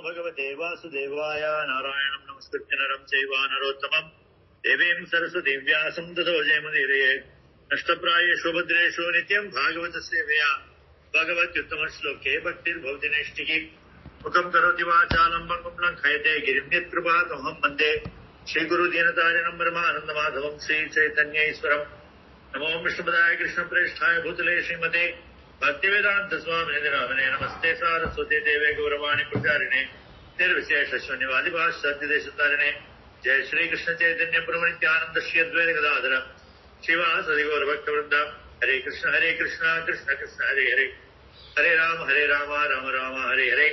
भगवते वासुदेवाय नारायणं नमस्कृत्य नरं चैव नरोत्तमं देवीं सरस्वतीं व्यासं ततो जयमुदीरये नष्टप्रायेषु भद्रेषु नित्यं भागवतसेवया भगवत्युत्तमश्लोके भक्तिर्भवति नैष्टिकी मुखं करोति वाचालं भङ्गुं लङ्घयते गिरिं यत्कृपातमहं वन्दे श्रीगुरुदीनतारिणं परमानन्दमाधवं श्रीचैतन्यैश्वरम् नमो विष्णुपदाय कृष्णप्रेष्ठाय भूतले श्रीमते भक्तिवेदांत स्वामिने नामिने नमस्ते सारस्वती देवे गौरवाणी प्रचारिणे निर्विशेष शून्यवादिभाष्यदेशतारिणे जय श्री कृष्ण चैतन्य प्रभु नित्यानंद श्री अद्वैत गदाधर शिवासदि गौरभक्तवृंद हरे कृष्ण कृष्ण कृष्ण हरे हरे हरे राम राम राम हरे हरे.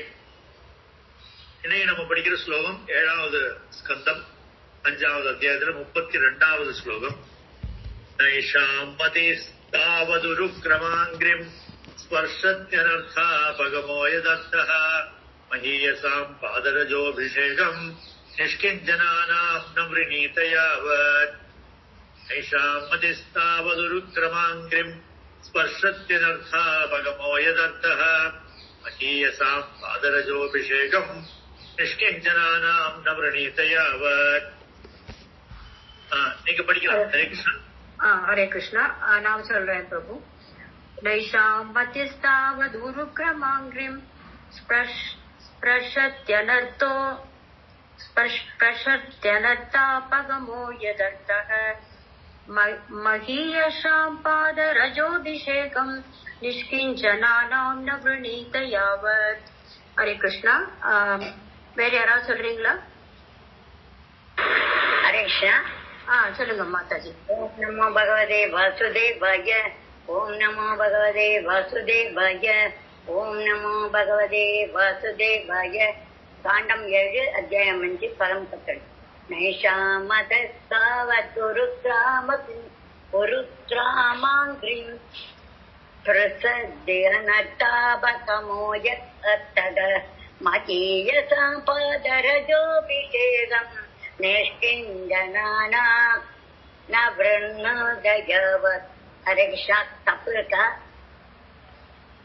இன்னைக்கு நம்ம படிக்கிற ஸ்லோகம் 7வது ஸ்கந்தம் 5வது அத்தியாயத்துல 32வது ஸ்லோகம். நைஷாம் மதிஸ்தாவதுருக்ரமாங்கிரிம் ஸ்பர்ஷத்யனர்த்தாபகமோ யதர்த்தः மஹீயசாம் பாதரஜோபிஷேகம் நிஷ்கிஞ்சனானாம் ந வ்ருணீத யாவத். நைஷாம் மதிஸ்தாவதுருக்ரமாங்கிரிம் ஸ்பர்ஷத்யனர்த்தாபகமோ யதர்த்தः மஹீயசாம் பாதரஜோபிஷேகம் நிஷ்கிஞ்சனானாம் ந வ்ருணீத யாவத். நீங்க படிக்கலாம். ஹரே கிருஷ்ணா. ஹரே கிருஷ்ணா. நான் சொல்றேன் பிரபு. நைஷாம் மத்தியஸ்தாவதுருக்ரமாங்கிரிம் ஸ்பர்ஷத்யனர்த்தாபகமோ யதர்த்தः மஹீயசாம் பாதரஜோபிஷேகம் நிஷ்கிஞ்சனானாம் ந வ்ருணீத யாவத். ஹரே கிருஷ்ணா. வேற யாராவது சொல்றீங்களா? ஹரே கிருஷ்ணா. சொல்லுங்க மாதாஜி. ஓம் நமோ பகவதே வாசுதேவாய. ஓம் நமோ பகவதே வாசுதேவாய. ஓம் நமோ பகவதே வாசுதேவாய. காண்டம் 7 அத்தியாயம் 5 பரம் 10. நைஷாமதஸ்தாவதுருக்ராமகிம் பிரசத்யனர்த்தாபகமோயத்தக மகீயசாம் பாதரஜோபிஷேகம் நிஷ்கிஞ்சனானாம் ந வ்ருணீத யாவத். ஹரே கிருஷ்ணா. தப்பு இருக்கா?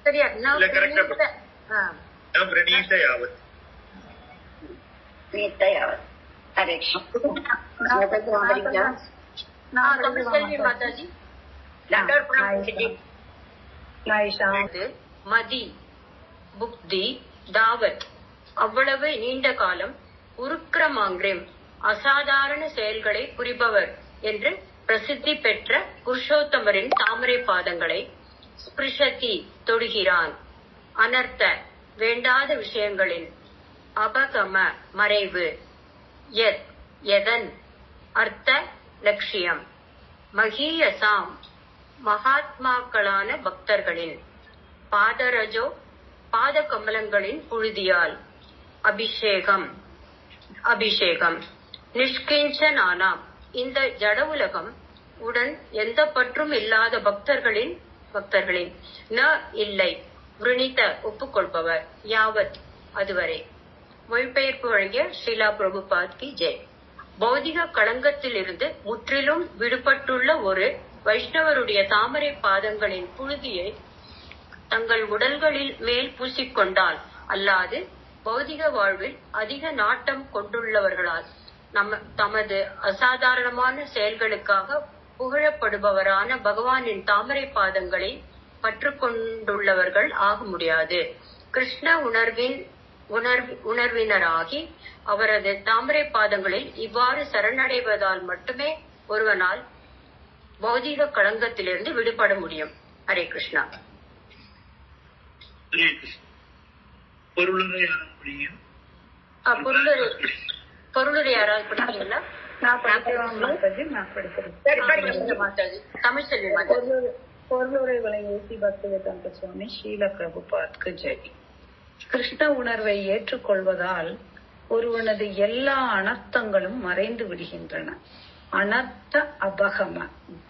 சரியா? ஹரே கிருஷ்ணா. மாதாஜி. மதி புக்தி தாவத் அவ்வளவு நீண்ட காலம் உருக்கிரமாங்கிரம் அசாதாரண செயல்களை புரிபவர் என்று பிரசித்தி பெற்ற புருஷோத்தமரின் தாமரை பாதங்களை ஸ்பிருஷதி தொடுகிறான். அனர்த்த வேண்டாத விஷயங்களின் அபகம மறைவு யத் எதன் அர்த்த லட்சியம் மகீயசாம் மகாத்மாக்களான பக்தர்களின் பாதரஜோ பாத கமலங்களின் புழுதியால் அபிஷேகம் நிஷ்கிஞ்சனானாம் இந்த ஜட உலகம் உடன் எந்த பற்றும் இல்லாத பக்தர்களின் ந இல்லை விருணித ஒப்புக்கொள்பவர் யாவத் அதுவரை. மொழிபெயர்ப்பு வழங்கிய ஸ்ரீலா பிரபுபாத் கி ஜெய். பௌதிக களங்கத்தில் இருந்து முற்றிலும் விடுபட்டுள்ள ஒரு வைஷ்ணவருடைய தாமரை பாதங்களின் புழுதியை தங்கள் உடல்களில் மேல் பூசிக்கொண்டால் அல்லாது பௌதிக வாழ்வில் அதிக நாட்டம் கொண்டுள்ளவர்களால் தமது அசாதாரணமான செயல்களுக்காக புகழப்படுபவரான பகவானின் தாமரை பாதங்களை பற்று கொண்டுள்ளவர்கள் ஆக முடியாது. கிருஷ்ண உணர்வினராகி அவரது தாமரை பாதங்களில் இவ்வாறு சரணடைவதால் மட்டுமே ஒருவனால் பௌதிக களங்கத்திலிருந்து விடுபட முடியும். ஹரே கிருஷ்ணா. பொருளுரை யாராவது படிக்கிறீங்களா? தமிழ் செல்வி மாதாஜி. பொருளுரை வழங்கிய ஸ்ரீ பக்திவேதாந்த சுவாமி ஸ்ரீல பிரபுபாத்க்கு ஜெய். கிருஷ்ண உணர்வை ஏற்றுக்கொள்வதால் ஒருவனது எல்லா அனர்த்தங்களும் மறைந்து விடுகின்றன. அனர்த்த அபகம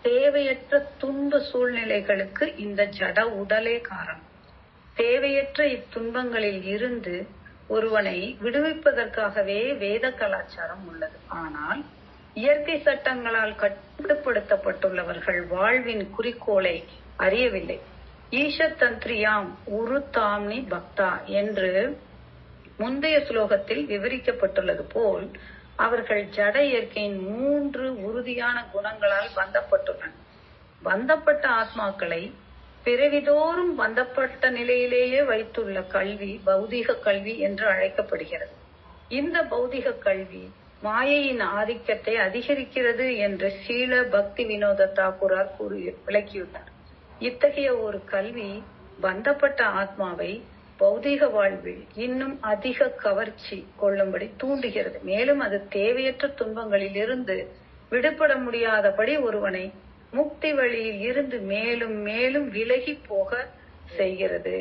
தேவையற்ற துன்ப சூழ்நிலைகளுக்கு இந்த ஜட உடலே காரணம். தேவையற்ற இத்துன்பங்களில் இருந்து ஒருவனை விடுவிப்பதற்காகவே வேத கலாச்சாரம் உள்ளது. ஆனால் இயற்கை சட்டங்களால் கட்டுப்படுத்தப்பட்டுள்ளவர்கள் வாழ்வின் குறிக்கோளை அறியவில்லை. ஈஷ தந்திரியாம் உரு தாம்னி பக்தா என்று முந்தைய ஸ்லோகத்தில் விவரிக்கப்பட்டுள்ளது போல் அவர்கள் ஜட இயற்கையின் 3 உறுதியான குணங்களால் பந்தப்பட்டுள்ளனர். பந்தப்பட்ட ஆத்மாக்களை பிறவிதோறும் பந்தப்பட்ட நிலையிலேயே வைத்துள்ள கல்வி பௌதிக கல்வி என்று அழைக்கப்படுகிறது. இந்த பௌதிக கல்வி மாயையின் ஆதிக்கத்தை அதிகரிக்கிறது என்று சீல பக்தி வினோத தாக்கூரார் விளக்கியுள்ளார். இத்தகைய ஒரு கல்வி பந்தப்பட்ட ஆத்மாவை பௌதிக வாழ்வில் இன்னும் அதிக கவர்ச்சி கொள்ளும்படி தூண்டுகிறது. மேலும் அது தேவையற்ற துன்பங்களில் இருந்து விடுபட முடியாதபடி ஒருவனை முக்தி வழியில் இருந்து மேலும் மேலும் விலகி போக செய்கிறது.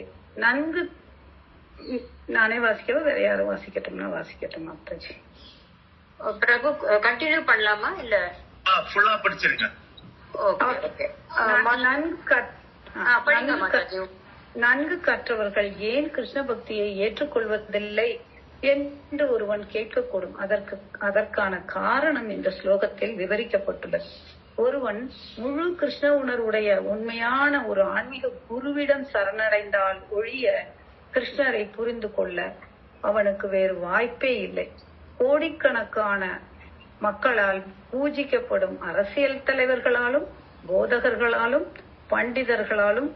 நன்கு நானே வாசிக்கவா வேற யாரும் வாசிக்கட்டும்னா வாசிக்கட்டும் மாதாஜி. பிரபு கண்டினியூ பண்ணலாமா இல்ல ஃபுல்லா படிச்சிருங்க. நன்கு கற்றவர்கள் ஏன் கிருஷ்ண பக்தியை ஏற்றுக்கொள்வதில்லை என்று ஒருவன் கேட்கக்கூடும். அதற்கான காரணம் இந்த ஸ்லோகத்தில் விவரிக்கப்பட்டுள்ளது. ஒருவன் முழு கிருஷ்ண உணர்வுடைய உண்மையான ஒரு ஆன்மீக குருவிடம் சரணடைந்தால் ஒழிய கிருஷ்ணரை புரிந்து கொள்ள அவனுக்கு வேறு வாய்ப்பே இல்லை. கோடிக்கணக்கான மக்களால் பூஜிக்கப்படும் அரசியல் தலைவர்களாலும் போதகர்களாலும் பண்டிதர்களாலும்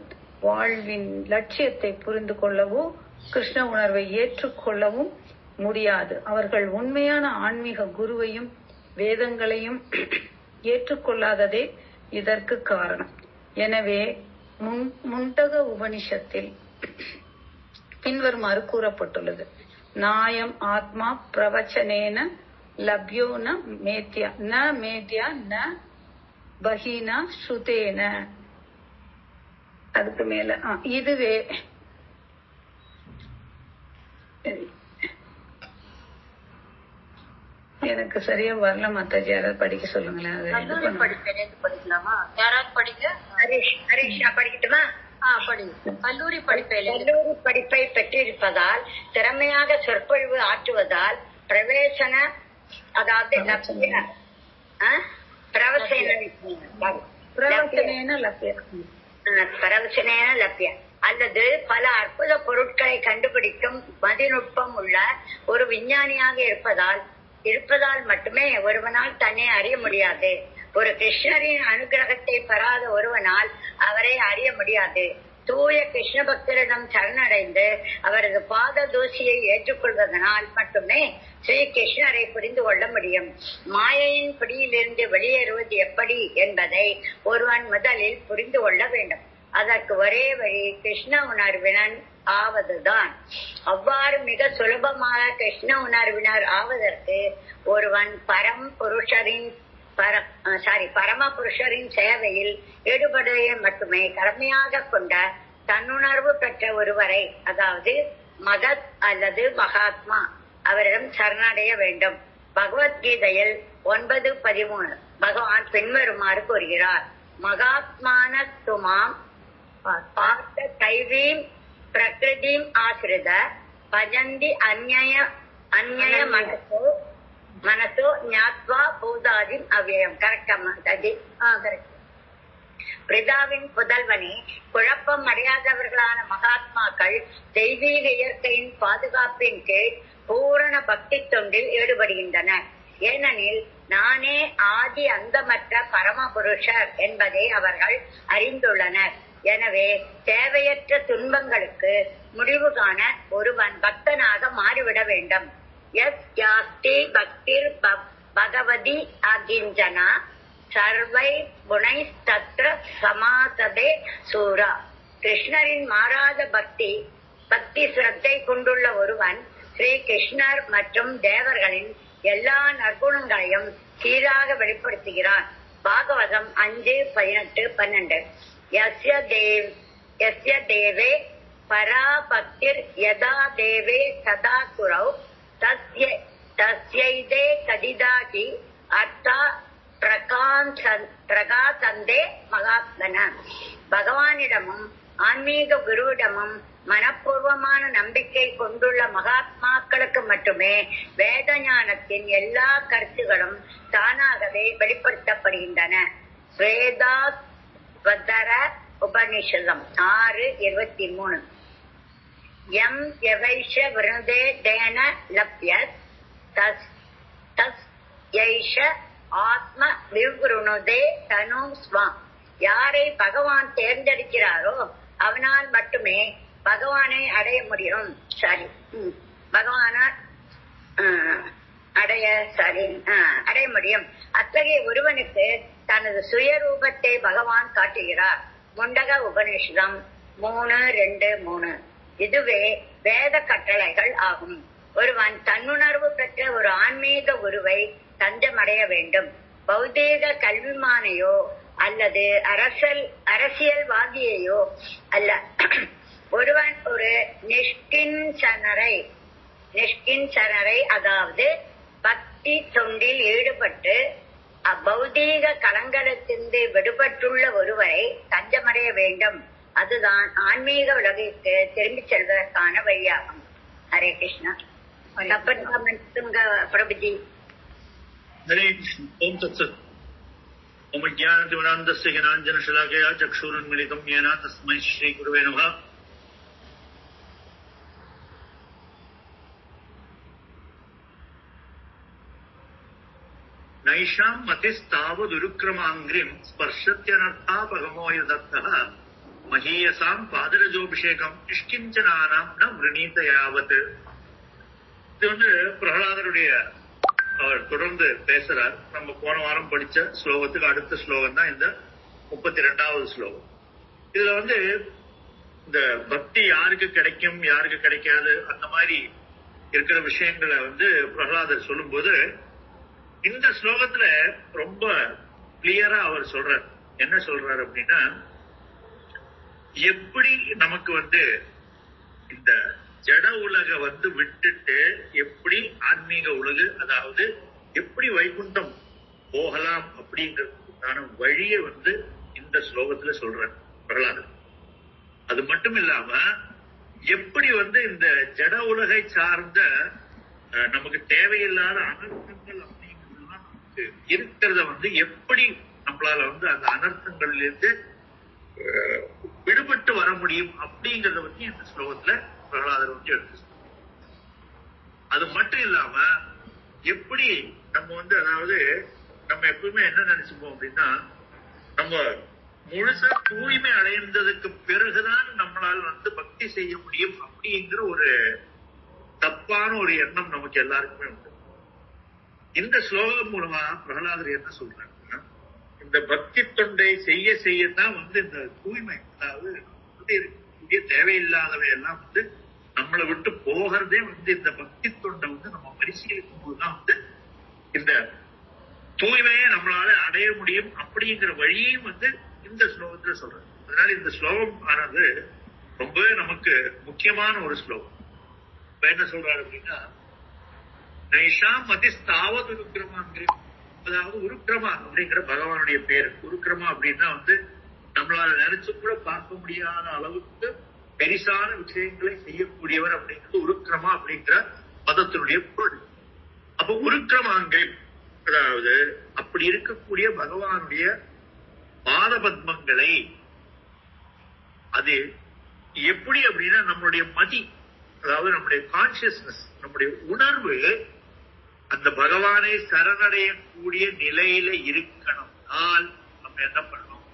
வாழ்வின் லட்சியத்தை புரிந்து கொள்ளவோ கிருஷ்ண உணர்வை ஏற்றுக்கொள்ளவும் முடியாது. அவர்கள் உண்மையான ஆன்மீக குருவையும் வேதங்களையும் ஏற்றுக்கொள்ளாததே இதற்கு காரணம். எனவே முண்டக உபனிஷத்தில் பின்வருமாறு கூறப்பட்டுள்ளது: நாயம் ஆத்மா பிரவச்சனேன லப்யோ ந மேத்யா ந பஹீனா ஸ்ருதேன. அதுக்கு மேல இதுவே எனக்கு சரியா வரல மாதாஜி, யாராவது படிக்க சொல்லுங்களேன். படிக்கலாமா? யாராவது படிக்க? ஹரீஷ் படிக்கட்டுமா? கல்லூரி படிப்பை பெற்றிருப்பதால் திறமையாக சொற்பொழிவு ஆற்றுவதால் பிரவேசன, அதாவது பிரவசனேன லப்ய அல்லது பல அற்புத பொருட்களை கண்டுபிடிக்கும் மதிநுட்பம் உள்ள ஒரு விஞ்ஞானியாக இருப்பதால் மட்டுமே ஒருவனால் தன்னை அறிய முடியாது. ஒரு கிருஷ்ணரின் அனுகிரகத்தை பெறாத ஒருவனால் அவரை அறிய முடியாது. தூய கிருஷ்ண பக்தரிடம் சரணடைந்து அவரது பாத தூசியை ஏற்றுக்கொள்வதனால் மட்டுமே ஸ்ரீ கிருஷ்ணரை புரிந்து கொள்ள முடியும். மாயையின் பிடியிலிருந்து வெளியேறுவது எப்படி என்பதை ஒருவன் முதலில் புரிந்து கொள்ள வேண்டும். அதற்கு ஒரே வழி கிருஷ்ண உணர்வினன் ஆவதுதான். அவ்வாறு மிக சுலபமாக கிருஷ்ண உணர்வினர் ஆவதற்கு ஒருவன் பரம புருஷரின் சேவையில் ஈடுபடுவதை மட்டுமே கடமையாக கொண்ட தன்னுணர்வு பெற்ற ஒருவரை, அதாவது மகத் அல்லது மகாத்மா, அவரிடம் சரணடைய வேண்டும். பகவத்கீதையில் 9:13 பகவான் பின்வருமாறு கூறுகிறார்: மகாத்மான துமாம் பார்த்த கைவீம் பிரகிருதிம் ஆசிரித பஜந்தி அந்நய மனசோ ஞாத்வா பூதாதிம் அவ்யயம். கரெக்ட். பிரிதாவின் புதல்வனே, குழப்பம் அடையாதவர்களான மகாத்மாக்கள் தெய்வீக இயற்கையின் பாதுகாப்பின் கீழ் பூரண பக்தி தொண்டில் ஈடுபடுகின்றனர். ஏனெனில் நானே ஆதி அந்தமற்ற பரம புருஷர் என்பதை அவர்கள் அறிந்துள்ளனர். எனவே தேவையற்ற துன்பங்களுக்கு முடிவு காண ஒருவன் பக்தனாக மாறிவிட வேண்டும். யஸ்யாஸ்தி பக்திர் பகவதி அகிஞ்சனா சர்வை குணை தத்ர சமாசதே சூரா. கிருஷ்ணரின் மாறாத பக்தி சிரத்தை கொண்டுள்ள ஒருவன் ஸ்ரீ கிருஷ்ணர் மற்றும் தேவர்களின் எல்லா நற்குணங்களையும் சீராக வெளிப்படுத்துகிறான். பாகவதம் 5:18-12. யஸ்ய தேவே பரா பக்திர் யதா தேவே சதா குரௌ தஸ்யைதே கதிதாகி அர்த்தா பிரகாசந்தே மகாத்மன. பகவானிடமும் ஆன்மீக குருவிடமும் மனப்பூர்வமான நம்பிக்கை கொண்டுள்ள மகாத்மாக்களுக்கு மட்டுமே வேத ஞானத்தின் எல்லா கருத்துகளும் தானாகவே வெளிப்படுத்தப்படுகின்றன. வேதாஸ்வதர உபநிஷதம் 6:23. எம் எவைஷ விருதே தேன லப்யத் தஸ் தஸ் யைஷ ஆத்ம விவ்ருணுதே தனு ஸ்வாம். யாரை பகவான் தேர்ந்தெடுக்கிறாரோ அவனால் மட்டுமே பகவானை அடைய முடியும். சரி, பகவான அடைய முடியும். அத்தகைய ஒருவனுக்கு தனது சுயரூபத்தை பகவான் காட்டுகிறார். முண்டக உபநிஷதம் 3:2-3. இதுவே வேத கட்டளைகள் ஆகும். ஒருவன் தன்னுணர்வு பெற்ற ஒரு ஆன்மீக உருவை தஞ்சமடைய வேண்டும். பௌதீக கல்விமானையோ அல்லது அரசியல்வாதியையோ அல்ல. ஒருவன் ஒரு நிஷ்கிஞ்சனரை அதாவது பக்தி தொண்டில் ஈடுபட்டு அப்பௌதீக கலங்கலத்திலிருந்து விடுபட்டுள்ள ஒருவரை தஞ்சமடைய வேண்டும். அதுதான் ஆன்மீக உலகிற்கு திரும்பி செல்வதற்கான வழியாகும். ஹரே கிருஷ்ணா. பிரபுஜி. हरे कृष्ण. ओम तत्सत्. ओम ज्ञानतिमिरान्धस्य ज्ञानाञ्जनशलाकया चक्षुरुन्मिलितं येन तस्मै श्रीगुरुवे नमः. नैषां मतिस्तावदुरुक्रमाङ्घ्रिं स्पर्शत्यनर्थापगमो यदर्थः महीयसां पादरजोभिषेकं निष्किञ्चनानां न वृणीत यावत्. இது வந்து பிரகலாதருடைய அவர் தொடர்ந்து பேசுறார். நம்ம போன வாரம் படிச்ச ஸ்லோகத்துக்கு அடுத்த ஸ்லோகம் தான் இந்த 32வது ஸ்லோகம். இதுல வந்து இந்த பக்தி யாருக்கு கிடைக்கும் யாருக்கு கிடைக்காது அந்த மாதிரி இருக்கிற விஷயங்களை வந்து பிரகலாதர் சொல்லும் போது இந்த ஸ்லோகத்துல ரொம்ப கிளியரா அவர் சொல்றார். என்ன சொல்றாரு அப்படின்னா, எப்படி நமக்கு வந்து இந்த ஜட உலக வந்து விட்டுட்டு எப்படி ஆன்மீக உலகு, அதாவது எப்படி வைகுண்டம் போகலாம் அப்படிங்கிறதுக்கான வழியை வந்து இந்த ஸ்லோகத்துல சொல்றார் பிரகலாதர். அது மட்டும் இல்லாம எப்படி வந்து இந்த ஜட உலகை சார்ந்த நமக்கு தேவையில்லாத அனர்த்தங்கள் அப்படிங்கிறதுலாம் நமக்கு இருக்கிறத வந்து எப்படி நம்மளால வந்து அந்த அனர்த்தங்கள்ல இருந்து விடுபட்டு வர முடியும் அப்படிங்கறத பத்தி இந்த ஸ்லோகத்துல பிரகலாதர் வந்து எடுத்து. அது மட்டும் இல்லாம எப்படி நம்ம வந்து, அதாவது நம்ம எப்பவுமே என்ன நினைச்சுப்போம் அப்படின்னா, நம்ம முழுசா தூய்மை அடைந்ததுக்கு பிறகுதான் நம்மளால வந்து பக்தி செய்ய முடியும் அப்படிங்கிற ஒரு தப்பான ஒரு எண்ணம் நமக்கு எல்லாருக்குமே உண்டு. இந்த ஸ்லோகம் மூலமா பிரகலாதர் என்ன சொல்றாங்கன்னா, இந்த பக்தி தொண்டை செய்ய செய்யத்தான் வந்து இந்த தூய்மை, அதாவது இருக்கக்கூடிய தேவையில்லாதவை எல்லாம் வந்து நம்மளை விட்டு போகிறதே வந்து இந்த பக்தி தொண்டை வந்து நம்ம பரிசீலிக்கும் போதுதான் வந்து இந்த தூய்மையை நம்மளால அடைய முடியும் அப்படிங்கிற வழியையும் வந்து இந்த ஸ்லோகத்துல சொல்றாரு. அதனால இந்த ஸ்லோகம் ஆனது ரொம்பவே நமக்கு முக்கியமான ஒரு ஸ்லோகம். இப்ப என்ன சொல்றாரு அப்படின்னா, நைஷா மதிஸ்தாவது உருக்கிரமாங்கிற, அதாவது உருக்கிரமா அப்படிங்கிற பகவானுடைய பேரு. உருக்கிரமா அப்படின்னா வந்து நம்மளால நினைச்சு கூட பார்க்க முடியாத அளவுக்கு பெரிசான விஷயங்களை செய்யக்கூடியவர் அப்படிங்கிறது உருக்கிரமா அப்படிங்கிற பதத்தினுடைய பொருள். அப்ப உருக்கிரமாங்கை, அதாவது அப்படி இருக்கக்கூடிய பகவானுடைய பாத பத்மங்களை, அது எப்படி அப்படின்னா நம்மளுடைய மதி, அதாவது நம்முடைய கான்சியஸ்னஸ், நம்முடைய உணர்வு அந்த பகவானை சரணடையக்கூடிய நிலையில இருக்கணும்னால் நம்ம என்ன பண்ணணும்?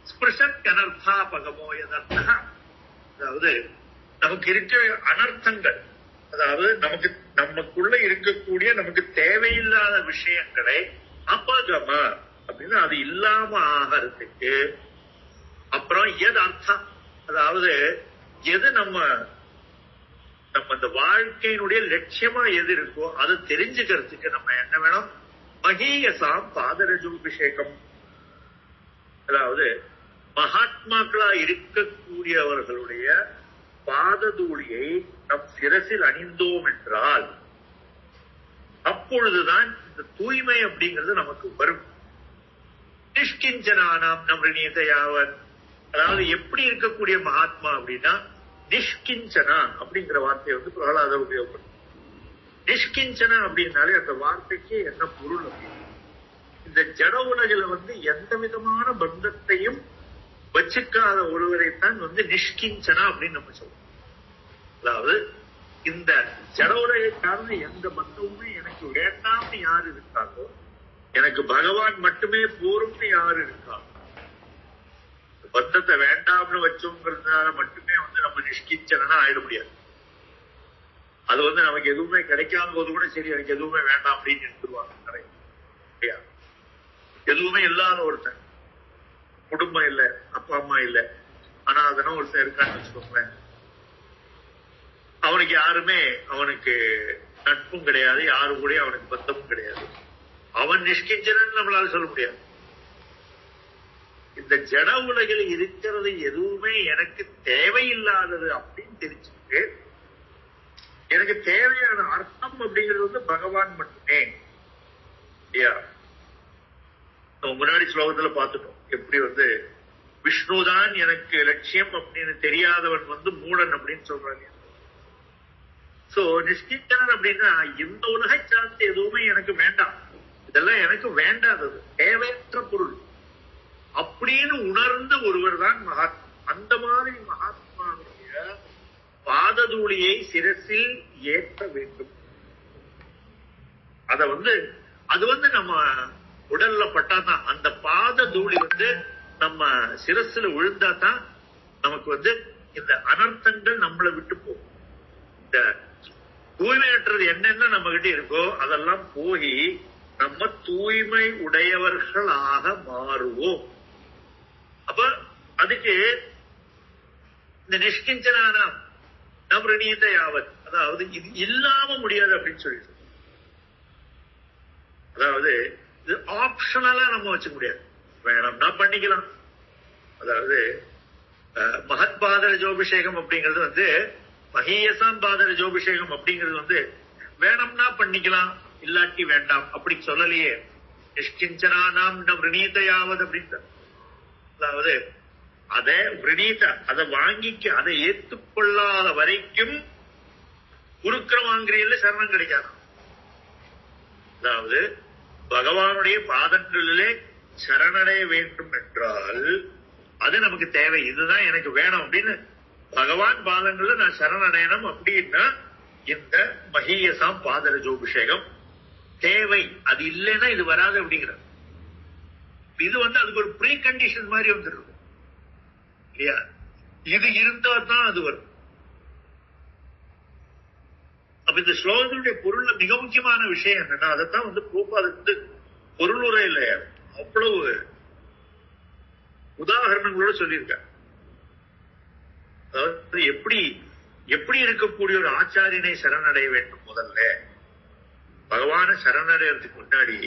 ஸ்பிருஷத் அனர்த்தா பகமோ யதர்த்தா, அதாவது நமக்கு இருக்க அனர்த்தங்கள், அதாவது நமக்குள்ள இருக்கக்கூடிய நமக்கு தேவையில்லாத விஷயங்களை அபகம அப்படின்னா அது இல்லாம ஆகிறதுக்கு, அப்புறம் எது அர்த்தம், அதாவது எது நம்ம இந்த வாழ்க்கையினுடைய லட்சியமா எது இருக்கோ அதை தெரிஞ்சுக்கிறதுக்கு நம்ம என்ன வேணும்? மகீயசாம் பாதரஜோபிஷேகம், அதாவது மகாத்மாக்களா இருக்கக்கூடியவர்களுடைய பாததூளியை நம் சிரசில் அணிந்தோம் என்றால் அப்பொழுதுதான் இந்த தூய்மை அப்படிங்கிறது நமக்கு வரும். நிஷ்கிஞ்சனானாம் நம்ரணியதையாவன், அதாவது எப்படி இருக்கக்கூடிய மகாத்மா அப்படின்னா நிஷ்கிஞ்சனா அப்படிங்கிற வார்த்தையை வந்து பிரகலாதர் உபயோகப்படும். நிஷ்கிஞ்சனா அப்படின்னாலே அந்த வார்த்தைக்கு என்ன பொருள் அப்படின்னா, இந்த ஜட உலகில வந்து எந்த விதமான பந்தத்தையும் வச்சுக்காத ஒருவரைத்தான் வந்து நிஷ்கிஞ்சனா அப்படின்னு நம்ம சொல்றோம். அதாவது இந்த ஜட உலகை சார்ந்த எந்த பந்தமுமே எனக்கு வேண்டாம்னு யாரு இருக்காங்களோ, எனக்கு பகவான் மட்டுமே போரும்னு யாரு இருக்காங்க, பந்தத்தை வேண்டாம்னு வச்சோங்கிறதுனால மட்டுமே நம்ம நிஷ்கிஞ்சனா ஆயிட முடியாது. அது நமக்கு எதுவுமே கிடைக்காத போது கூட சரி எனக்கு எதுவுமே வேண்டாம் அப்படின்னு எடுத்துருவாங்க நிறைய. எதுவுமே இல்லாத ஒருத்தன், குடும்பம் இல்ல, அப்பா அம்மா இல்ல, ஆனா அதெல்லாம் ஒருத்தன் இருக்கான்னு வச்சுக்கோங்களேன், அவனுக்கு யாருமே அவனுக்கு நட்பும் கிடையாது, யாரு கூட அவனுக்கு பந்தமும் கிடையாது, அவன் நிஷ்கிஞ்சனன்னு நம்மளால சொல்ல முடியாது. இந்த ஜட உலகில் இருக்கிறது எதுவுமே எனக்கு தேவையில்லாதது அப்படின்னு தெரிஞ்சுட்டு எனக்கு தேவையான அர்த்தம் அப்படிங்கிறது பகவான் மட்டுமே. முன்னாடி ஸ்லோகத்துல பார்த்துட்டோம் எப்படி விஷ்ணுதான் எனக்கு லட்சியம் அப்படின்னு தெரியாதவன் மூடன் அப்படின்னு சொல்றாங்க. சோ நிஷ்கிஞ்சனன் அப்படின்னா இந்த உலகை சார்ந்த எதுவுமே எனக்கு வேண்டாம், இதெல்லாம் எனக்கு வேண்டாதது, தேவையற்ற பொருள் அப்படின்னு உணர்ந்த ஒருவர் தான் மகாத்மா. அந்த மாதிரி மகாத்மாவுடைய பாததூளியை சிரசில் ஏற்ற வேண்டும். அத அது நம்ம உடல்ல பட்டாதான், அந்த பாத தூளி நம்ம சிரசுல விழுந்தாதான் நமக்கு இந்த அனர்த்தங்கள் நம்மளை விட்டு போகும். இந்த தூய்மையற்றது என்னென்ன நம்ம கிட்ட இருக்கோ அதெல்லாம் போய் நம்ம தூய்மை உடையவர்களாக மாறுவோம். அப்ப அதுக்கு இந்த நிஷ்கிஞ்சனான நவ்ரணீத யாவத், அதாவது இது இல்லாம முடியாது அப்படின்னு சொல்லிட்டு, அதாவது இது ஆப்ஷனலா நம்ம வச்சுக்க முடியாது, வேணும்னா பண்ணிக்கலாம். அதாவது மகத் பாதர ஜோபிஷேகம் அப்படிங்கிறது மகீயசாம் பாதர ஜோபிஷேகம் அப்படிங்கிறது வேணும்னா பண்ணிக்கலாம், இல்லாட்டி வேண்டாம் அப்படி சொல்லலையே. நிஷ்கிஞ்சனானாம் விரணீத யாவது அப்படின்னு, அதாவது அதை விரணீத, அதை வாங்கிக்க, அதை ஏற்றுக்கொள்ளாத வரைக்கும் குருக்கிரமாங்கிரியில சரணம் கிடைக்காது. அதாவது பகவானுடைய பாதங்களிலே சரணடைய வேண்டும் என்றால் அது நமக்கு தேவை, இதுதான் எனக்கு வேணும் அப்படின்னு பகவான் பாதங்கள்ல நான் சரணடையணும் அப்படின்னா இந்த மகீயசாம் பாதர ஜோபிஷேகம் தேவை. அது இல்லைன்னா இது வராது அப்படிங்கிறது. இது அதுக்கு ஒரு ப்ரீ கண்டிஷன் மாதிரி வந்துடும் இல்லையா? இது இருந்தா தான் அது வரும். அப்ப இந்த ஸ்லோகத்தினுடைய பொருள்ல மிக முக்கியமான விஷயம் என்னன்னா, அதைத்தான் பிரபுபாத பொருளுரை இல்லையா அவ்வளவு உதாரணங்களோட சொல்லியிருக்க. அதாவது எப்படி இருக்கக்கூடிய ஒரு ஆச்சாரியனை சரணடைய வேண்டும். முதல்ல பகவான சரணடைறதுக்கு முன்னாடி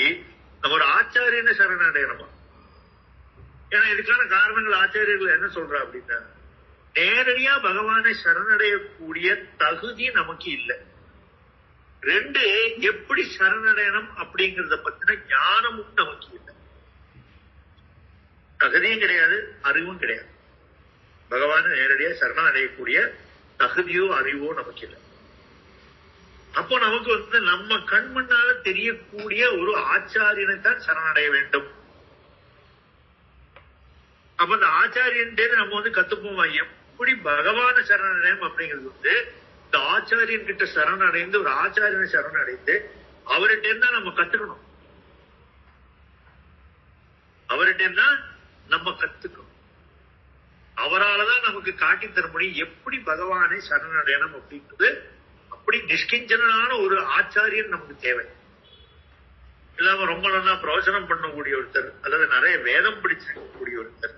நம்ம ஒரு ஆச்சாரியனை சரணடையணுமா? ஏன்னா இதுக்கான காரணங்கள் ஆச்சாரியர்கள் என்ன சொல்றா அப்படின்னா, நேரடியா பகவானை சரணடையக்கூடிய தகுதி நமக்கு இல்லை. ரெண்டு, எப்படி சரணடையணும் அப்படிங்கறத பத்தின ஞானமும் நமக்கு இல்லை. தகுதியும் கிடையாது, அறிவும் கிடையாது. பகவானை நேரடியா சரணடையக்கூடிய தகுதியோ அறிவோ நமக்கு இல்லை. அப்போ நமக்கு நம்ம கண் முன்னால தெரியக்கூடிய ஒரு ஆச்சாரியனை தான் சரணடைய வேண்டும். அப்ப அந்த ஆச்சாரியன் நம்ம கத்துப்போம். எப்படி பகவான சரணடையும் அப்படிங்கிறது இந்த ஆச்சாரியன் கிட்ட சரணடைந்து, ஒரு ஆச்சாரியனை சரணடைந்து அவர்கிட்ட இருந்தா நம்ம கத்துக்கணும். அவர்கிட்ட இருந்தா நம்ம கத்துக்கணும். அவராலதான் நமக்கு காட்டி தர முடியும் எப்படி பகவானை சரணடையணும் அப்படின்றது. அப்படி நிஷ்கிஞ்சனான ஒரு ஆச்சாரியன் நமக்கு தேவை. இல்லாம ரொம்ப நல்லா பிரவச்சனம் பண்ணக்கூடிய ஒருத்தர், அல்லது நிறைய வேதம் படிச்சிருக்கக்கூடிய ஒருத்தர்,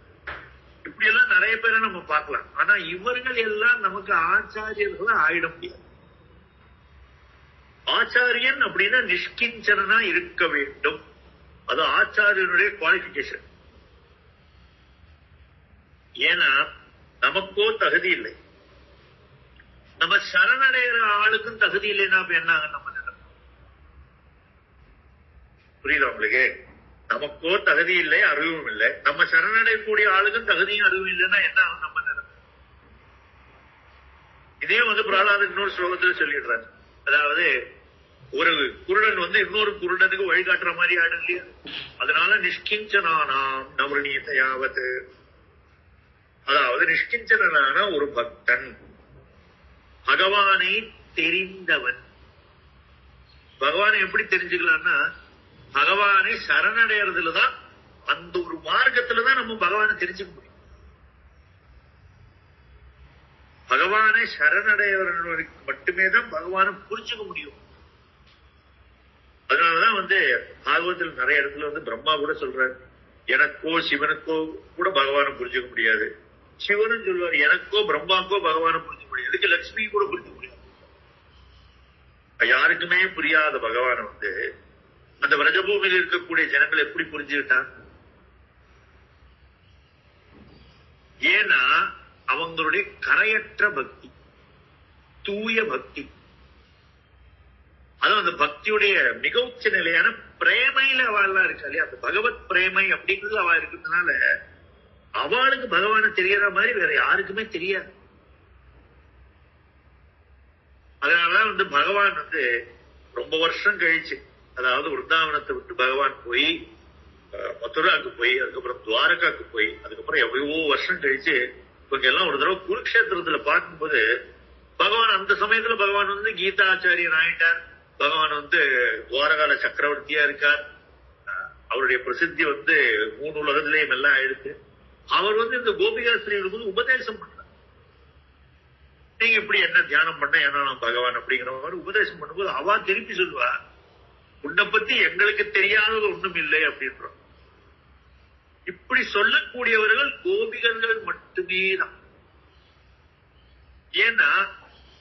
இப்படி எல்லாம் நிறைய பேரை நம்ம பார்க்கலாம். ஆனா இவர்கள் எல்லாம் நமக்கு ஆச்சாரியர்களா ஆயிட முடியாது. ஆச்சாரியன் அப்படின்னா நிஷ்கிஞ்சனா இருக்க வேண்டும். அது ஆச்சாரியனுடைய குவாலிபிகேஷன். ஏன்னா நமக்கோ தகுதி இல்லை, நம்ம சரணடைகிற ஆளுக்கும் தகுதி இல்லைன்னா என்ன நம்ம நினைப்போம்? புரியுதா உங்களுக்கு? நமக்கோ தகுதி இல்லை, அறிவும் இல்லை, நம்ம சரணடையக்கூடிய ஆளுக்கும் தகுதியும் அறிவும் இல்லைன்னா என்ன நம்ம நினைப்போம்? இதே பிரகலாதன் இன்னொரு ஸ்லோகத்துல சொல்லிடுறாரு. அதாவது ஒரு குருடன் இன்னொரு குருடனுக்கு வழிகாட்டுற மாதிரி ஆயிடும் இல்லையா? அதனால நிஷ்கிஞ்சனானாம் நவரணீதையாவது, அதாவது நிஷ்கிஞ்சனான ஒரு பக்தன், பகவானை தெரிந்தவன். பகவானை எப்படி தெரிஞ்சுக்கலாம்னா, பகவானை சரணடைறதுலதான், அந்த ஒரு மார்க்கத்துலதான் நம்ம பகவானை தெரிஞ்சுக்க முடியும். பகவானை சரணடைவர்களுக்கு மட்டுமே தான் பகவானை புரிஞ்சுக்க முடியும். அதனாலதான் பாகவத்தில் நிறைய இடத்துல பிரம்மா கூட சொல்றாரு, எனக்கோ சிவனுக்கோ கூட பகவானை புரிஞ்சுக்க முடியாது. சிவனும் சொல்லுவார், எனக்கோ பிரம்மாக்கோ பகவானை புரிஞ்சுக்க முடியாது. இதுக்கு லட்சுமி கூட புரிஞ்சுக்க முடியாது. யாருக்குமே புரியாத பகவான அந்த விரஜபூமியில் இருக்கக்கூடிய ஜனங்கள் எப்படி புரிஞ்சுக்கிட்டான்? ஏன்னா அவங்களுடைய கரையற்ற பக்தி, தூய பக்தி. அதுவும் அந்த பக்தியுடைய மிக உச்ச நிலையான பிரேமையில அவள்லாம் இருக்கா இல்லையா, அந்த பகவத் பிரேமை அப்படிங்கிறது அவ இருக்கிறதுனால அவளுக்கு பகவானை தெரியற மாதிரி வேற யாருக்குமே தெரியாது. அதனாலதான் பகவான் ரொம்ப வருஷம் கழிச்சு, அதாவது விருந்தாவனத்தை விட்டு பகவான் போய் மதுராக்கு போய், அதுக்கப்புறம் துவாரகாக்கு போய், அதுக்கப்புறம் எவ்வளவோ வருஷம் கழிச்சு இவங்க எல்லாம் ஒரு தடவை குருக்ஷேத்திரத்துல பார்க்கும்போது பகவான் அந்த சமயத்துல பகவான் கீதாச்சாரியன் ஆயிட்டார். பகவான் துவாரகால சக்கரவர்த்தியா இருக்கார். அவருடைய பிரசித்தி 3 உலகத்திலேயும் எல்லாம் ஆயிடுச்சு. அவர் இந்த கோபிகாஸ்திரிகளுக்கு உபதேசம் பண்றார். நீங்க இப்படி என்ன தியானம் பண்ண, என்ன நான் பகவான் அப்படிங்கிற மாதிரி உபதேசம் பண்ணும்போது அவ திருப்பி சொல்லுவா, உன்னை பத்தி எங்களுக்கு தெரியாதது ஒண்ணும் இல்லை அப்படின்றோம். இப்படி சொல்லக்கூடியவர்கள் கோபிகர்கள் மட்டுமே தான். ஏன்னா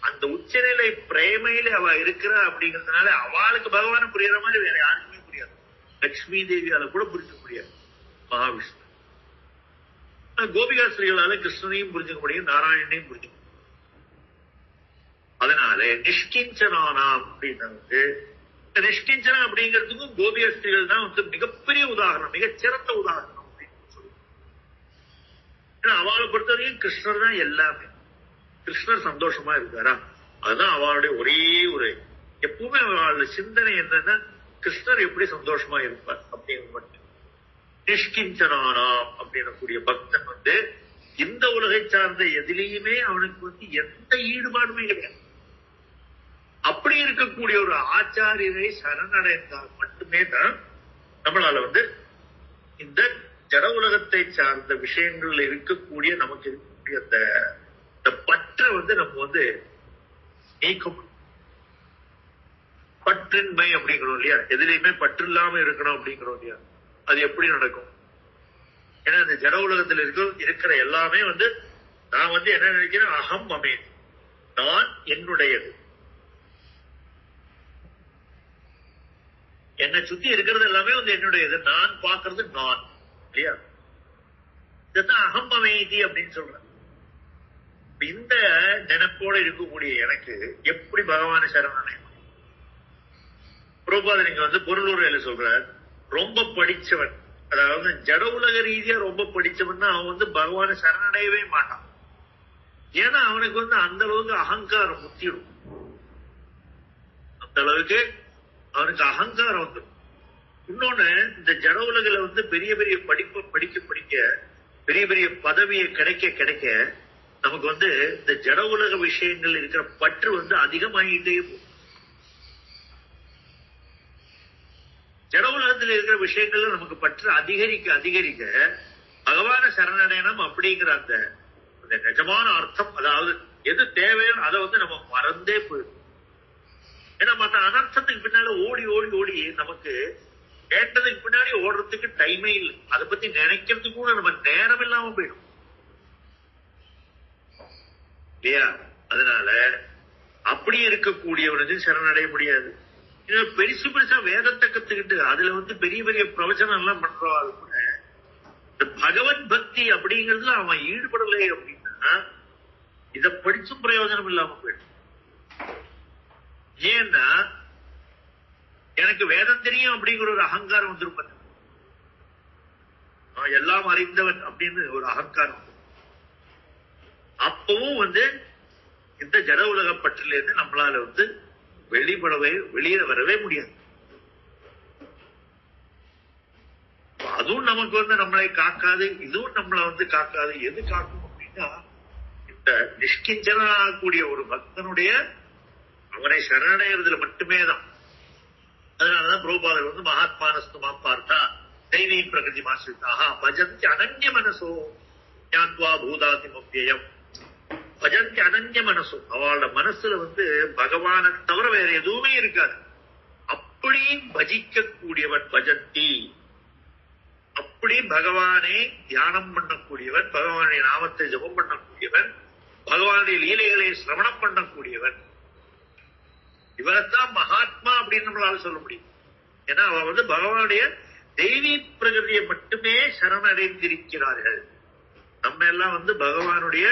அந்த உச்சநிலை பிரேமையில அவ இருக்கிறா அப்படிங்கிறதுனால அவளுக்கு பகவான புரியற மாதிரி வேற யாருக்குமே புரியாது. லட்சுமி தேவியால கூட புரிஞ்சுக்க முடியாது மகாவிஷ்ணு. கோபிகாஸ்திரிகளால கிருஷ்ணனையும் புரிஞ்சுக்க முடியும், நாராயணனையும் புரிஞ்சுக்க முடியும். அதனால நிஷ்கிஞ்சனானாம் அப்படின்னு நிஷ்கிஞ்சனா அப்படிங்கிறதுக்கும் கோபிகாஸ்திரிகள் தான் மிகப்பெரிய உதாரணம், மிகச்சிறந்த உதாரணம் அப்படின்னு சொல்லுவோம். ஏன்னா அவளை பொறுத்தவரைக்கும் கிருஷ்ணர் தான் எல்லாமே. கிருஷ்ணர் சந்தோஷமா இருக்காரா, அதுதான் அவளுடைய ஒரே ஒரு எப்பவுமே அவளோட சிந்தனை என்னன்னா, கிருஷ்ணர் எப்படி சந்தோஷமா இருப்பார் அப்படின்னு மட்டும். நிஷ்கிஞ்சனானாம் அப்படின்னக்கூடிய பக்தன் இந்த உலகை சார்ந்த எதிலையுமே அவனுக்கு எந்த ஈடுபாடுமே கிடையாது. அப்படி இருக்கக்கூடிய ஒரு ஆச்சாரியரை சரணடைந்தால் மட்டுமே தான் நம்மளால இந்த ஜட உலகத்தை சார்ந்த விஷயங்கள்ல இருக்கக்கூடிய நமக்கு இருக்கக்கூடிய அந்த பற்றை நம்ம நீக்க முடியும். பற்றின்மை அப்படிங்கிறோம் இல்லையா, எதிலையுமே பற்று இல்லாம இருக்கணும் அப்படிங்கிறோம் இல்லையா, அது எப்படி நடக்கும்? ஏன்னா இந்த ஜட உலகத்தில் இருக்கிற எல்லாமே நான் என்ன நினைக்கிறேன், அகம் அமேதி, நான் என்னுடையது. என்னை சுத்தி இருக்கிறது எல்லாமே என்னுடையது, நான் பார்க்கறது நான் இல்லையா. இதுதான் அகம் அமேதி அப்படின்னு சொல்றேன். இந்த நினைப்போட இருக்கக்கூடிய எனக்கு எப்படி பகவான சரணடைய முடியும்? பிரபுபாத நீங்க பொருளுரையில சொல்றார், ரொம்ப படிச்சவன், அதாவது ஜட உலக ரீதியா ரொம்ப படிச்சவன்னா அவன் பகவான சரணடையவே மாட்டான். ஏன்னா அவனுக்கு அந்த அளவுக்கு அகங்காரம் முத்திடும். அந்த அளவுக்கு அவனுக்கு அகங்காரம் வந்துடும். இன்னொன்னு, இந்த ஜட உலகில பெரிய பெரிய படிப்பை படிக்க படிக்க, பெரிய பெரிய பதவியை கிடைக்க கிடைக்க நமக்கு இந்த ஜட உலக விஷயங்கள் இருக்கிற பற்று அதிகமாகிட்டே போகும். ஜட உலகத்தில் இருக்கிற விஷயங்கள்ல நமக்கு பற்று அதிகரிக்க அதிகரிக்க பகவான சரணடையணும் அப்படிங்கிற அந்த நிஜமான அர்த்தம், அதாவது எது தேவையோ அதை நம்ம மறந்தே போயிடும். ஏன்னா மற்ற அனர்த்தத்துக்கு பின்னால ஓடி ஓடி ஓடி நமக்கு கேட்டதுக்கு பின்னாடி ஓடுறதுக்கு டைமே இல்லை. அதை பத்தி நினைக்கிறதுக்கு கூட நம்ம நேரம் இல்லாம போயிடும் இல்லையா. அதனால அப்படி இருக்கக்கூடியவனுக்கு சரணடைய முடியாது. பெருசு பெருசா வேதத்தை கத்துக்கிட்டு அதுல பெரிய பெரிய பிரவச்சனம் எல்லாம் பண்றோம். அது கூட இந்த பகவத் பக்தி அப்படிங்கிறதுல அவன் ஈடுபடலை அப்படின்னா இத படிச்சும் பிரயோஜனம் இல்லாம போயிடும். ஏன்னா எனக்கு வேதம் தெரியும் அப்படிங்கிற ஒரு அகங்காரம் வந்துருப்ப, நான் எல்லாம் அறிந்தவன் அப்படின்னு ஒரு அகங்காரம். அப்பவும் இந்த ஜட உலக பற்றில இருந்து நம்மளால வெளியே வரவே முடியாது. அதுவும் நமக்கு நம்மளை காக்காது, இதுவும் நம்மளை காக்காது. எது காக்கும் அப்படின்னா இந்த நிஷ்கிஞ்சனாகக்கூடிய ஒரு பக்தனுடைய அவனை சரணடைகிறதுல மட்டுமே தான். அதனாலதான் பிரபுபாதர் வந்து மகாத்மானஸ்து பார்த்தா தெய்வீ பிரகிருதி மாசிரிதாக பஜந்தி அனன்ய மனசோ ஞான்வா பூதாதிமவ்யயம். பஜந்தி அனன்ய மனசோ, அவளோட மனசுல வந்து பகவானை தவிர வேற எதுவுமே இருக்காது. அப்படி பஜிக்க கூடியவன் பஜந்தி, அப்படி பகவானை தியானம் பண்ணக்கூடியவன், பகவானுடைய நாமத்தை ஜபம் பண்ணக்கூடியவன், பகவானுடைய லீலைகளை சிரவணம் பண்ணக்கூடியவன், இவரைத்தான் மகாத்மா அப்படின்னு நம்மளால சொல்ல முடியும். ஏன்னா அவன் வந்து பகவானுடைய தெய்வீ பிரகிருதியை மட்டுமே சரணடைந்திருக்கிறார்கள். நம்ம எல்லாம் வந்து பகவானுடைய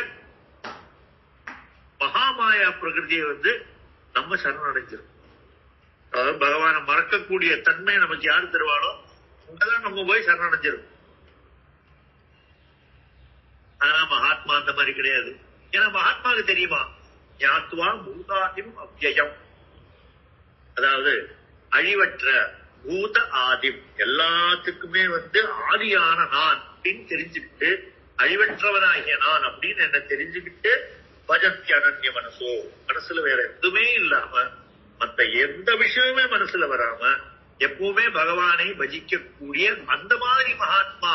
மகாமாயா பிரகிருதியை வந்து நம்ம சரணடைஞ்சிருக்கோம். அதாவது பகவானை மறக்கக்கூடிய தன்மை நமக்கு யாரு தருவாளோ அங்கதான் நம்ம போய் சரணடைஞ்சிருக்கோம். ஆனா மகாத்மா அந்த மாதிரி கிடையாது. ஏன்னா மகாத்மாவுக்கு தெரியுமா, ஞாத்வா பூதாதிம் அவ்யயம், அதாவது அழிவற்ற பூத ஆதிம், எல்லாத்துக்குமே வந்து ஆதியான நான் அப்படின்னு தெரிஞ்சுக்கிட்டு, அழிவற்றவனாகிய நான் அப்படின்னு என்ன தெரிஞ்சுக்கிட்டு, பஜந்தி அனன்ய மனசோ, மனசுல வேற எதுவுமே இல்லாம, மத்த எந்த விஷயமே மனசுல வராம எப்பவுமே பகவானை பஜிக்கக்கூடிய அந்த மாதிரி மகாத்மா.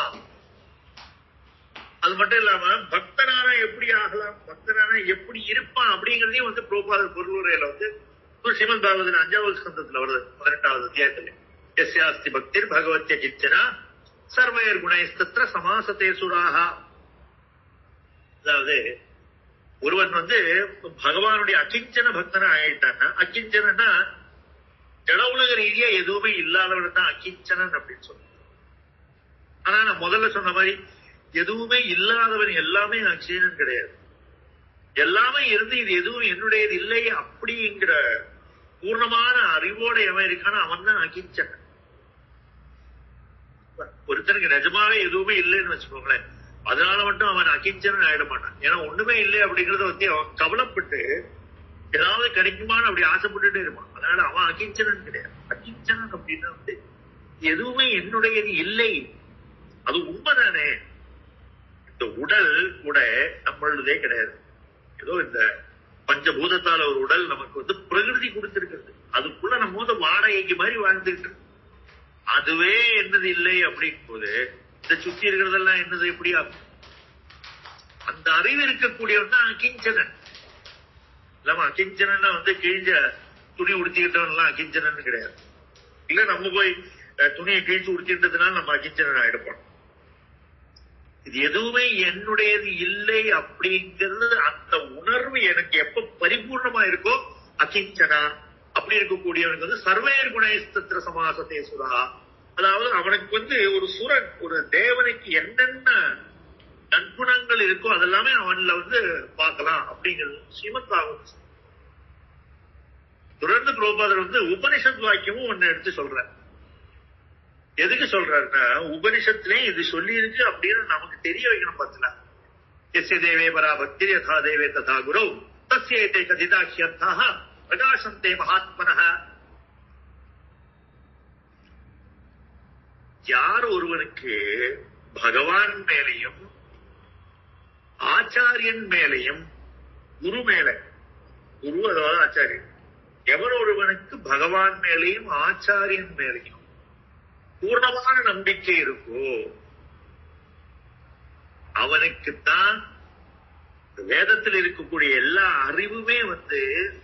அது மட்டும் இல்லாம பக்தனான எப்படி ஆகலாம், பக்தனான எப்படி இருப்பான் அப்படிங்கறதையும் வந்து பிரபுபாதர் பொருளுரையில வந்து ஸ்ரீமத் பாகவதன் 5வது ஸ்கந்தத்துல வருது, 18வது அத்தியாயத்துல. எஸ்யாஸ்தி பக்திர் பகவத்ய கிச்சனா சர்வயர் குணைஸ்தத்ர சமாசத்தே சுராக. அதாவது ஒருவன் வந்து பகவானுடைய அகிஞ்சன பக்தனா ஆயிட்டான்னா, அகிஞ்சனா ஜட உலக ரீதியா எதுவுமே இல்லாதவன் தான் அகிஞ்சனன் அப்படின்னு சொல்லுவாங்க. ஆனா நான் முதல்ல சொன்ன மாதிரி எதுவுமே இல்லாதவன் எல்லாமே அகிஞ்சனன் கிடையாது. எல்லாமே இருந்து இது எதுவும் என்னுடையது இல்லை அப்படிங்கிற பூர்ணமான அறிவோட எவன் இருக்கானோ அவன் தான் அகிஞ்சனன். ஒருத்தனுக்கு நிஜமாவே எதுவுமே இல்லைன்னு வச்சுக்கோங்களேன், அதனால மட்டும் அவன் அகிஞ்சனன் ஆயிட மாட்டான். ஏன்னா ஒண்ணுமே இல்லை அப்படிங்கறத பத்தி அவன் கவலைப்பட்டு ஏதாவது கிடைக்குமான்னு அப்படி ஆசைப்பட்டுட்டே இருப்பான். அதனால அவன் அகிஞ்சனன் கிடையாது. அகிஞ்சனன் அப்படின்னா வந்து எதுவுமே என்னுடையது இல்லை, அது உண்மைதானே. இந்த உடல் கூட நம்மளுதே கிடையாது. ஏதோ இந்த பஞ்சபூதத்தால ஒரு உடல் நமக்கு வந்து பிரகிருதி கொடுத்திருக்கிறது, அதுக்குள்ள நம்ம வந்து வாடகைக்கு மாதிரி வாழ்ந்துட்டு இருக்கு. அதுவே என்னது இல்லை அப்படிங்கும் போது இந்த சுத்தி இருக்கிறதெல்லாம் என்னது எப்படி ஆகும்? அந்த அறிவு இருக்கக்கூடியவன் தான் அகிஞ்சனன். இல்லாம அகிஞ்சனன்னா வந்து கிழிஞ்ச துணி உடுத்திக்கிட்டவன் எல்லாம் அகிஞ்சனன் கிடையாது. இல்ல நம்ம போய் துணியை கிழிச்சு உடுத்திட்டதுனால நம்ம அகிஞ்சனன் ஆயிடுப்போம். இது எதுவுமே என்னுடையது இல்லை அப்படிங்கிறது அந்த உணர்வு எனக்கு எப்ப பரிபூர்ணமா இருக்கோ அகிஞ்சனா. அப்படி இருக்கக்கூடியவனுக்கு வந்து சர்வேர் குணஸ்தத்ர சமாசத்தே சுரா, அதாவது அவனுக்கு வந்து ஒரு சுரன், ஒரு தேவனுக்கு என்னென்ன நற்குணங்கள் இருக்கோ அதெல்லாமே அவன்ல வந்து பார்க்கலாம் அப்படிங்கிறது ஸ்ரீமத் பாகவதம். தொடர்ந்து பிரபுபாதர் வந்து உபனிஷத் வாக்கியமும் ஒன்னு எடுத்து சொல்ற. எதுக்கு சொல்றாருன்னா, உபனிஷத்துலயும் இது சொல்லி இருக்கு அப்படின்னு நமக்கு தெரிய வைக்கணும். பார்த்தல எஸ்ய தேவே பரா பக்தி யதா தேவே ததா குரு தஸ்யேதே கதிதாஹ்யர்த்தः பிரகாசந்தே மகாத்மனः. யார் ஒருவனுக்கு பகவான் மேலையும் ஆச்சாரியன் மேலையும் குரு மேல, குரு அதாவது ஆச்சாரியன், எவர் ஒருவனுக்கு பகவான் மேலையும் ஆச்சாரியன் மேலையும் பூர்ணமான நம்பிக்கை இருக்கோ அவனுக்குத்தான் வேதத்தில் இருக்கக்கூடிய எல்லா அறிவுமே வந்து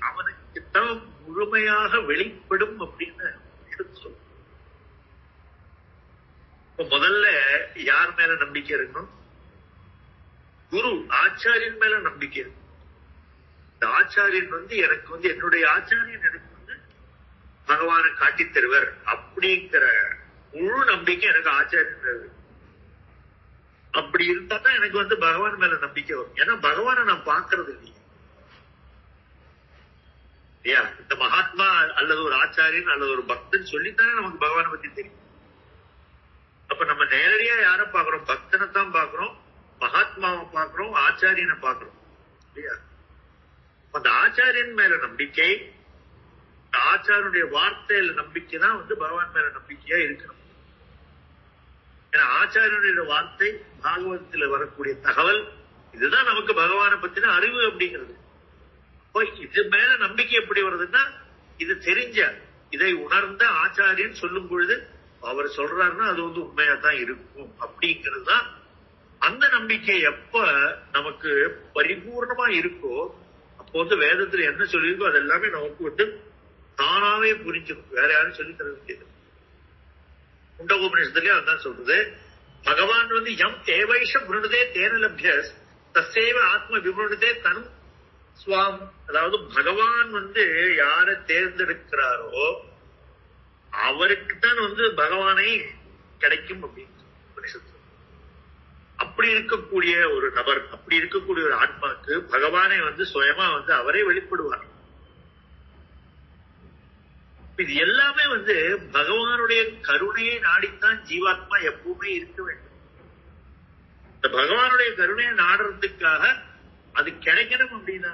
அவனுக்குத்தான் முழுமையாக வெளிப்படும் அப்படின்னு எடுத்து சொல்லும். இப்ப முதல்ல யார் மேல நம்பிக்கை இருக்கணும்? குரு ஆச்சாரியன் மேல நம்பிக்கை இருக்கும். இந்த ஆச்சாரியன் வந்து எனக்கு வந்து என்னுடைய ஆச்சாரியன் எனக்கு வந்து பகவானை காட்டித் தருவர் அப்படிங்கிற முழு நம்பிக்கை எனக்கு ஆச்சாரியன் மேல இருக்கு. அப்படி இருந்தா தான் எனக்கு வந்து பகவான் மேல நம்பிக்கை வரும். ஏன்னா பகவானை நான் பாக்குறது இல்லையா. இந்த மகாத்மா அல்லது ஒரு ஆச்சாரியன் அல்லது ஒரு பக்தன் சொல்லித்தானே நமக்கு பகவானை பத்தி தெரியும். அப்ப நம்ம நேரடியா யார பாக்குறோம்? பக்தனை தான் பாக்குறோம், மகாத்மாவை பாக்குறோம், ஆச்சாரியனை பாக்குறோம் இல்லையா. அந்த ஆச்சாரியன் மேல நம்பிக்கை, ஆச்சாரியனுடைய வார்த்தையில நம்பிக்கை தான் வந்து பகவான் மேல நம்பிக்கையா இருக்கணும். ஏன்னா ஆச்சாரியனுடைய வார்த்தை, பாகவதத்தில் வரக்கூடிய தகவல் இதுதான் நமக்கு பகவானை பத்தின அறிவு அப்படிங்கிறது. இது மேல நம்பிக்கை எப்படி வருதுன்னா, இது தெரிஞ்ச இதை உணர்ந்த ஆச்சாரியன் சொல்லும் பொழுது அவர் சொல்றாருன்னா அது உண்மையா தான் இருக்கும் அப்படிங்கிறது தான். அந்த நம்பிக்கை எப்ப நமக்கு பரிபூர்ணமா இருக்கோ அப்போ வேதத்துல என்ன சொல்லியிருக்கோ அது எல்லாமே நமக்கு தானாவே புரிஞ்சிடும். வேற யாரும் சொல்லி தர வேண்டியது. முண்டகோபனிஷத்துலயே அதுதான் சொல்றது. பகவான் எம் தேவைஷ விருணுதே தேன லப்யஸ் தசேவ ஆத்ம விருணுதே தனு சுவாம். அதாவது பகவான் யாரை தேர்ந்தெடுக்கிறாரோ அவருக்கு தான் பகவானை கிடைக்கும் அப்படின்னு உபனிஷத்து. அப்படி இருக்கக்கூடிய ஒரு நபர், அப்படி இருக்கக்கூடிய ஒரு ஆத்மாக்கு பகவானை சுயமா அவரே வெளிப்படுவார். இது எல்லாமே பகவானுடைய கருணையை நாடித்தான் ஜீவாத்மா எப்பவுமே இருக்க வேண்டும். இந்த பகவானுடைய கருணையை நாடுறதுக்காக அது கிடைக்கணும் அப்படின்னா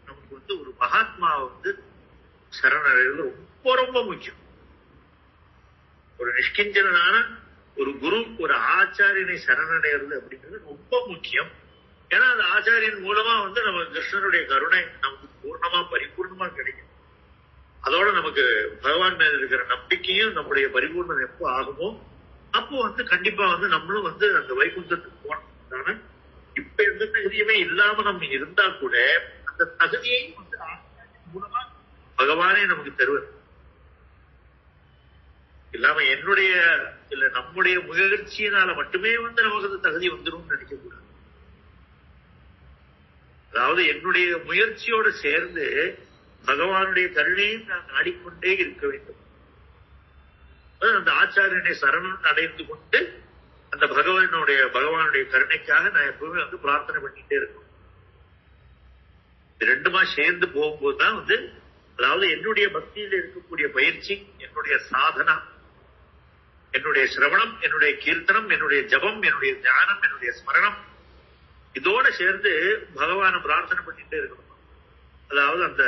நமக்கு ஒரு மகாத்மாவை சரணடைவது ரொம்ப ரொம்ப முக்கியம். ஒரு நிஷ்கிஞ்சனான ஒரு குரு, ஒரு ஆச்சாரியனை சரணடைகிறது அப்படிங்கிறது ரொம்ப முக்கியம். ஏன்னா அந்த ஆச்சாரியன் மூலமா நம்ம கிருஷ்ணனுடைய கருணை நமக்கு பூர்ணமா பரிபூர்ணமா கிடைக்கும். அதோட நமக்கு பகவான் மேல இருக்கிற நம்பிக்கையும் நம்முடைய பரிபூர்ணம் எப்போ ஆகுமோ அப்போ கண்டிப்பா நம்மளும் அந்த வைகுண்டத்துக்கு போனோம். இப்ப எந்த தகுதியுமே இல்லாம நம்ம இருந்தா கூட அந்த தகுதியையும் ஆச்சாரியன் மூலமா பகவானே நமக்கு தருவது. இல்லாம என்னுடைய இல்ல நம்முடைய முயற்சியினால மட்டுமே நமக்கு அந்த தகுதி வந்துடும் நினைக்க கூடாது. அதாவது என்னுடைய முயற்சியோடு சேர்ந்து பகவானுடைய கருணையும் நான் நாடிக்கொண்டே இருக்க வேண்டும். அந்த ஆச்சாரியனை சரணம் அடைந்து கொண்டு அந்த பகவானுடைய கருணைக்காக நான் எப்பவுமே பிரார்த்தனை பண்ணிட்டே இருக்கணும். இது ரெண்டுமா சேர்ந்து போகும்போதுதான் அதாவது என்னுடைய பக்தியில இருக்கக்கூடிய பயிற்சி, என்னுடைய சாதனா, என்னுடைய சிரவணம், என்னுடைய கீர்த்தனம், என்னுடைய ஜபம், என்னுடைய தியானம், என்னுடைய ஸ்மரணம் இதோட சேர்ந்து பகவானை பிரார்த்தனை பண்ணிட்டே இருக்கணும். அதாவது அந்த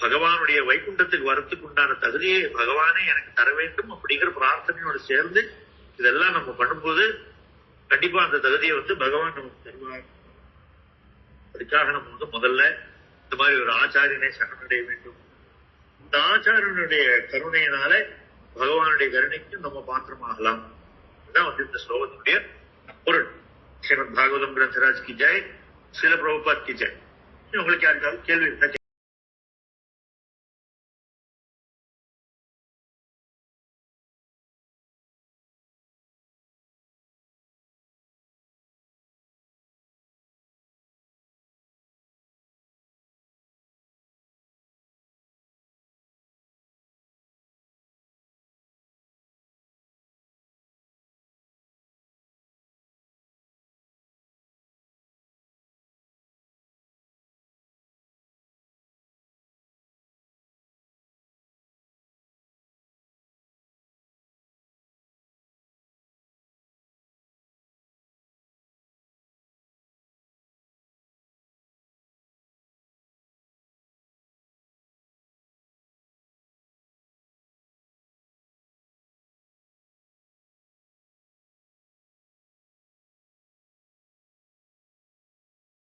பகவானுடைய வைகுண்டத்துக்கு வரத்துக்கு உண்டான தகுதியை பகவானே எனக்கு தர வேண்டும் அப்படிங்கிற பிரார்த்தனையோடு சேர்ந்து இதெல்லாம் நம்ம பண்ணும்போது கண்டிப்பா அந்த தகுதியை பகவான் நமக்கு தருவார். அதுக்காக நம்ம முதல்ல இந்த மாதிரி ஒரு ஆச்சாரியனை சரணடைய வேண்டும். இந்த ஆச்சாரியனுடைய கருணையினால பகவானுடைய கருணைக்கு நம்ம பாத்திரமாகலாம். இதுதான் இந்த ஸ்லோகத்தினுடைய பொருள். ஸ்ரீமத் பாகவதம் கிரந்தராஜ் கி ஜெய், ஸ்ரீல பிரபுபாத் கி ஜெய். உங்களுக்கு யாருக்காவது கேள்வி இருக்கா?